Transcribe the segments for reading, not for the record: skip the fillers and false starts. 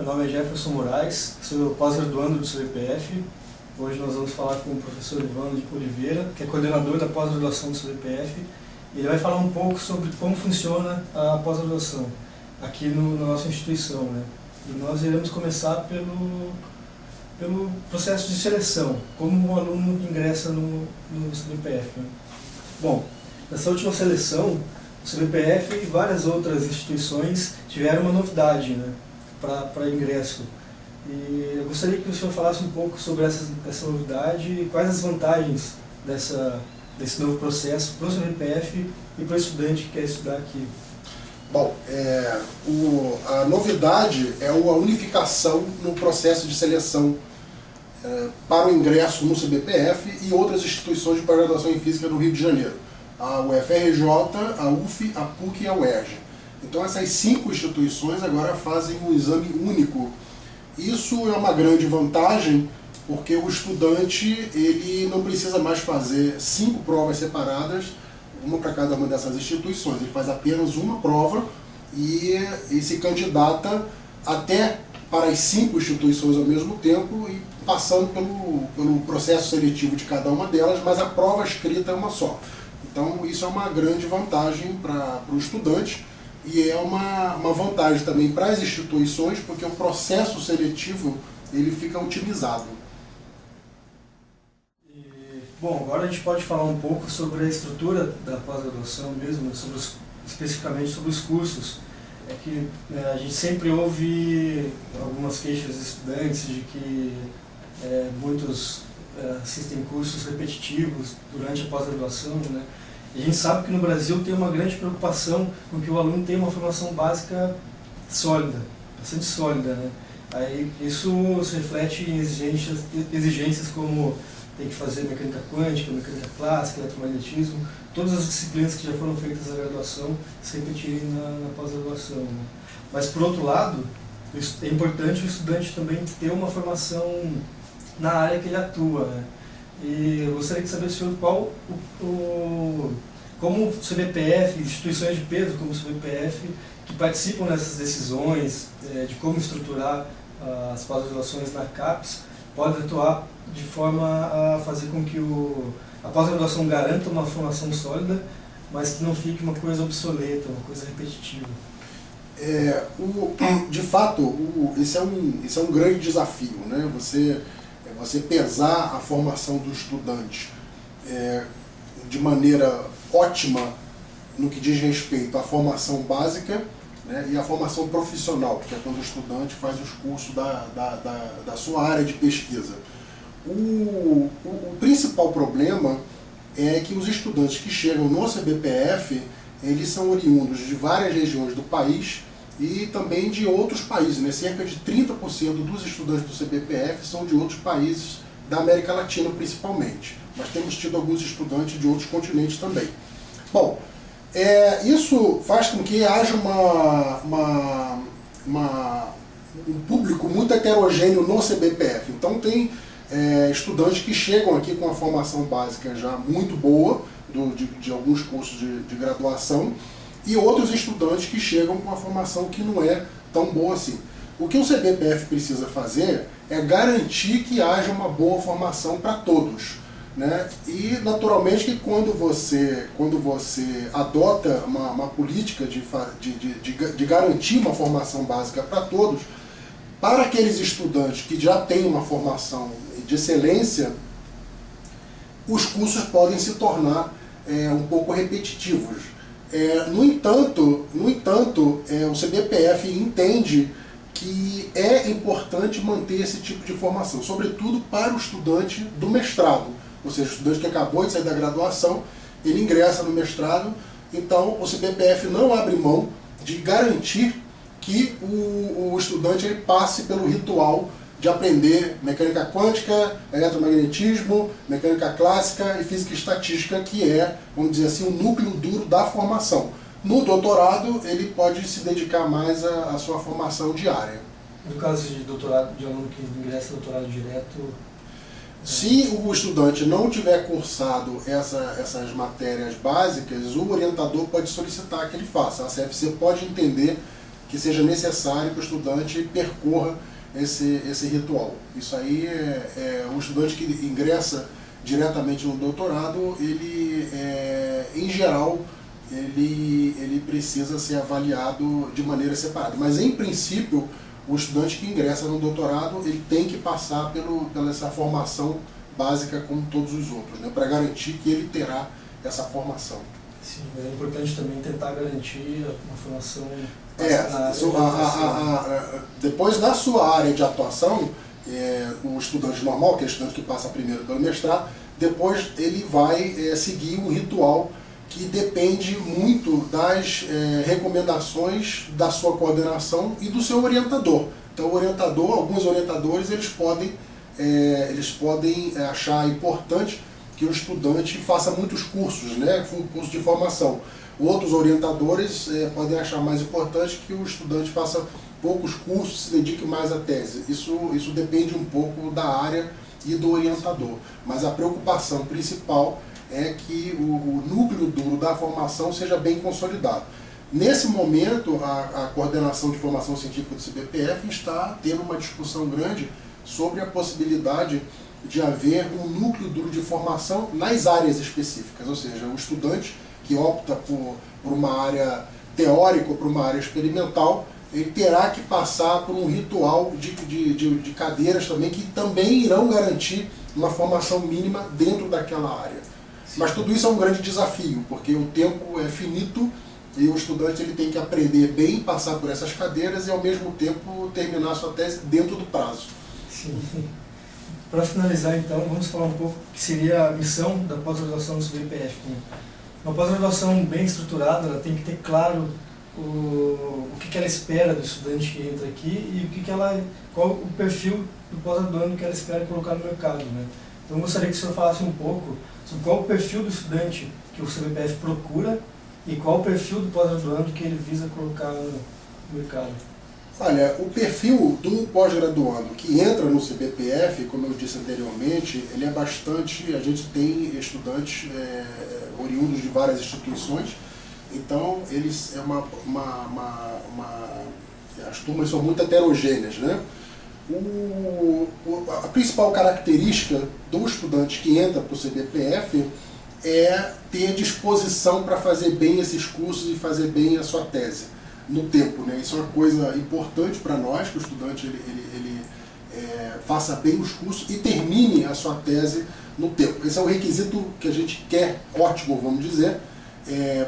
meu nome é Jefferson Moraes, sou pós-graduando do CBPF. Hoje nós vamos falar com o professor Ivan de Oliveira, que é coordenador da pós-graduação do CBPF. Ele vai falar um pouco sobre como funciona a pós-graduação aqui na nossa instituição, né? E nós iremos começar pelo processo de seleção, como o aluno ingressa no CBPF, né? Bom, nessa última seleção, o CBPF e várias outras instituições tiveram uma novidade, né, para ingresso. E eu gostaria que o senhor falasse um pouco sobre essa novidade e quais as vantagens desse novo processo para o CBPF e para o estudante que quer estudar aqui. Bom, a novidade é a unificação no processo de seleção para o ingresso no CBPF e outras instituições de pós-graduação em Física no Rio de Janeiro. A UFRJ, a UF, a PUC e a UERJ. Então essas 5 instituições agora fazem um exame único. Isso é uma grande vantagem, porque o estudante ele não precisa mais fazer 5 provas separadas, uma para cada uma dessas instituições. Ele faz apenas uma prova e se candidata até para as 5 instituições ao mesmo tempo e passando pelo processo seletivo de cada uma delas, mas a prova escrita é uma só. Então isso é uma grande vantagem para o estudante e é uma vantagem também para as instituições, porque o processo seletivo ele fica otimizado. Bom, agora a gente pode falar um pouco sobre a estrutura da pós-graduação mesmo, especificamente sobre os cursos. É que a gente sempre ouve algumas queixas dos estudantes de que muitos assistem cursos repetitivos durante a pós-graduação, né? E a gente sabe que no Brasil tem uma grande preocupação com que o aluno tenha uma formação básica sólida, bastante sólida, né? Aí isso se reflete em exigências como tem que fazer mecânica quântica, mecânica clássica, eletromagnetismo, todas as disciplinas que já foram feitas na graduação se repetirem na pós-graduação, né? Mas por outro lado, é importante o estudante também ter uma formação na área que ele atua, né? E eu gostaria de saber, senhor, como o CBPF, instituições de peso como o CBPF, que participam dessas decisões de como estruturar as pós-graduações na CAPES, podem atuar de forma a fazer com que a pós-graduação garanta uma formação sólida, mas que não fique uma coisa obsoleta, uma coisa repetitiva. De fato, esse é um grande desafio, né? Você pesar a formação do estudante de maneira ótima no que diz respeito à formação básica, né, e à formação profissional, que é quando o estudante faz os cursos da sua área de pesquisa. O principal problema é que os estudantes que chegam no CBPF, eles são oriundos de várias regiões do país e também de outros países, né? Cerca de 30% dos estudantes do CBPF são de outros países da América Latina, principalmente. Mas temos tido alguns estudantes de outros continentes também. Bom, isso faz com que haja um público muito heterogêneo no CBPF. Então tem estudantes que chegam aqui com a formação básica já muito boa, de alguns cursos de graduação, e outros estudantes que chegam com uma formação que não é tão boa assim. O que o CBPF precisa fazer é garantir que haja uma boa formação para todos, né? E naturalmente que quando você adota uma política de garantir uma formação básica para todos, para aqueles estudantes que já têm uma formação de excelência, os cursos podem se tornar um pouco repetitivos. No entanto, o CBPF entende que é importante manter esse tipo de formação, sobretudo para o estudante do mestrado, ou seja, o estudante que acabou de sair da graduação, ele ingressa no mestrado, então o CBPF não abre mão de garantir que o estudante ele passe pelo ritual de aprender mecânica quântica, eletromagnetismo, mecânica clássica e física estatística, que é, vamos dizer assim, o núcleo duro da formação. No doutorado, ele pode se dedicar mais à sua formação diária. No caso de doutorado, de aluno que ingressa no doutorado direto... Se o estudante não tiver cursado essas matérias básicas, o orientador pode solicitar que ele faça. A CFC pode entender que seja necessário que o estudante percorra esse ritual. Isso aí o estudante que ingressa diretamente no doutorado, ele, em geral, ele precisa ser avaliado de maneira separada. Mas, em princípio, o estudante que ingressa no doutorado, ele tem que passar pela essa formação básica como todos os outros, né, para garantir que ele terá essa formação. Sim, é importante também tentar garantir uma formação... Depois, na sua área de atuação, o estudante normal, que é o estudante que passa primeiro pelo mestrado, depois ele vai seguir um ritual que depende muito das recomendações da sua coordenação e do seu orientador. Então, alguns orientadores, eles podem achar importante que o estudante faça muitos cursos, né, um curso de formação. Outros orientadores podem achar mais importante que o estudante faça poucos cursos, se dedique mais à tese. Isso depende um pouco da área e do orientador. Mas a preocupação principal é que o núcleo duro da formação seja bem consolidado. Nesse momento, a coordenação de formação científica do CBPF está tendo uma discussão grande sobre a possibilidade de haver um núcleo duro de formação nas áreas específicas, ou seja, o estudante que opta por uma área teórica ou por uma área experimental, ele terá que passar por um ritual de cadeiras também, que também irão garantir uma formação mínima dentro daquela área. Sim. Mas tudo isso é um grande desafio, porque o tempo é finito e o estudante ele tem que aprender bem, passar por essas cadeiras e ao mesmo tempo terminar a sua tese dentro do prazo. Sim. Para finalizar, então, vamos falar um pouco o que seria a missão da pós-graduação do CBPF. Uma pós-graduação bem estruturada, ela tem que ter claro o que ela espera do estudante que entra aqui e qual o perfil do pós-graduando que ela espera colocar no mercado, né? Então, eu gostaria que o senhor falasse um pouco sobre qual o perfil do estudante que o CBPF procura e qual o perfil do pós-graduando que ele visa colocar no mercado. Olha, o perfil do pós-graduando que entra no CBPF, como eu disse anteriormente, ele é bastante... A gente tem estudantes oriundos de várias instituições, então eles as turmas são muito heterogêneas, né? A principal característica do estudante que entra para o CBPF é ter disposição para fazer bem esses cursos e fazer bem a sua tese no tempo, né? Isso é uma coisa importante para nós, que o estudante ele faça bem os cursos e termine a sua tese no tempo. Esse é o requisito que a gente quer, ótimo, vamos dizer,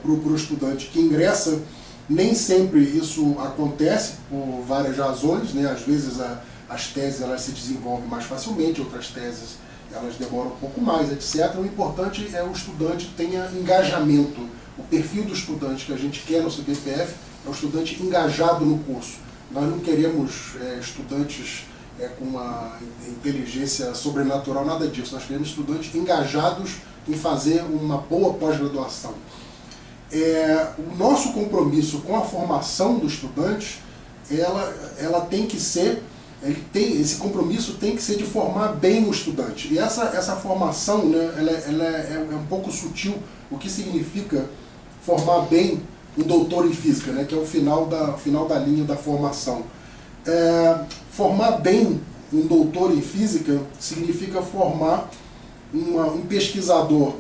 para o estudante que ingressa. Nem sempre isso acontece por várias razões, né? Às vezes as teses elas se desenvolvem mais facilmente, outras teses elas demoram um pouco mais, etc. O importante é o estudante tenha engajamento. O perfil do estudante que a gente quer no CBPF é o estudante engajado no curso. Nós não queremos estudantes com uma inteligência sobrenatural, nada disso. Nós queremos estudantes engajados em fazer uma boa pós-graduação. O nosso compromisso com a formação do estudante, ela tem que ser, esse compromisso tem que ser de formar bem o estudante. E essa formação, né, ela é um pouco sutil. O que significa formar bem um doutor em física, né, que é o final da linha da formação. Formar bem um doutor em física significa formar um pesquisador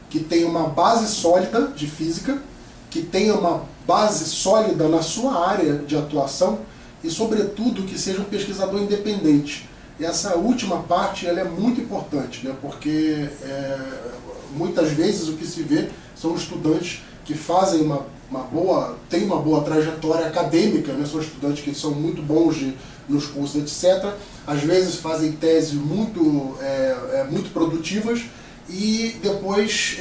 que tenha uma base sólida de física, que tenha uma base sólida na sua área de atuação e, sobretudo, que seja um pesquisador independente. E essa última parte ela é muito importante, né, porque muitas vezes o que se vê são estudantes que fazem têm uma boa trajetória acadêmica, né, são estudantes que são muito bons nos cursos, etc. Às vezes fazem teses muito produtivas e depois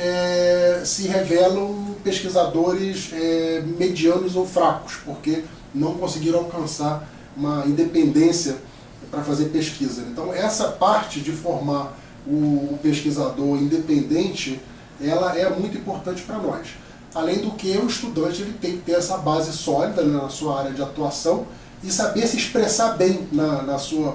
se revelam pesquisadores medianos ou fracos, porque não conseguiram alcançar uma independência para fazer pesquisa. Então, essa parte de formar o pesquisador independente, ela é muito importante para nós. Além do que, o estudante ele tem que ter essa base sólida, né, na sua área de atuação e saber se expressar bem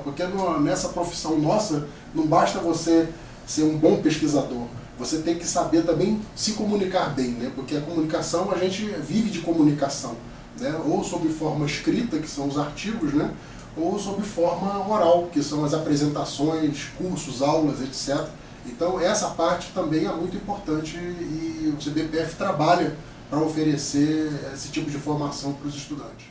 porque nessa profissão nossa, não basta você ser um bom pesquisador, você tem que saber também se comunicar bem, né? Porque a comunicação, a gente vive de comunicação. né? Ou sob forma escrita, que são os artigos, né? Ou sob forma oral, que são as apresentações, cursos, aulas, etc. Então essa parte também é muito importante e o CBPF trabalha para oferecer esse tipo de formação para os estudantes.